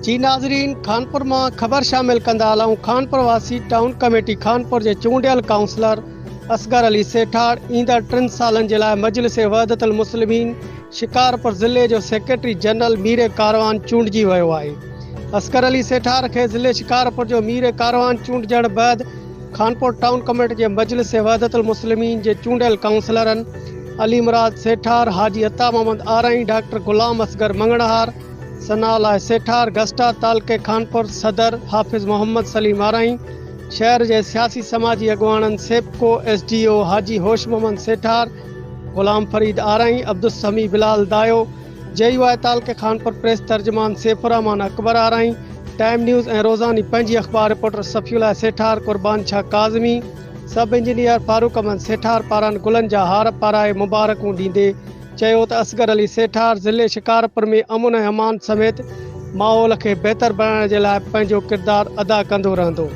जी नाज़रीन, खानपुर में खबर शामिल कंदा हलूं। खानपुर वासी टाउन कमेटी खानपुर के चूंडियल काउंसलर असगर अली सेठार ईंदड़ 3 सालन के लिए मजलिस वहदतुल मुस्लिमीन शिकारपुर ज़िले जो सेक्रेटरी जनरल मीर कारवान चूंडजी वियो आहे। असगर अली सेठार के ज़िले शिकारपुर जो मीर कारवान चूंडजण बैद खानपुर टाउन कमेटी के मजलिस वहदतुल मुस्लिमीन के चूंडियल काउंसलरन अली मुराद सेठार, हाजी अता मोहम्मद आरई, डॉक्टर गुलाम असगर मंगड़हार, सनाला सेठार, गस्टा तालके खानपुर सदर हाफिज़ मोहम्मद सलीम आरई, शहर के सियासी समाजी अगवान सेपको SDO हाजी होश मोहम्मद सेठार, गुलाम फरीद आरई, अब्दुल समी बिलाल दायो, JUI तालके खानपुर प्रेस तर्जमान सैफुररहमान अकबर आरई, टाइम न्यूज़ ए रोज़ानी पंजी अखबार रिपोर्टर सफ़ीउल्लाह सेठार, कुर्बान शाह काज़मी, सब इंजीनियर फारूक अहमद सेठार पारान गुलन जा हार पाराए मुबारकूं ॾींदे चयो त असगर अली सेठार ज़िले शिकारपुर में अमुन ऐं अमान समेत माहौल के बेहतर बनाइण जे लाइ पंहिंजो किरदारु अदा कंदो रहंदो।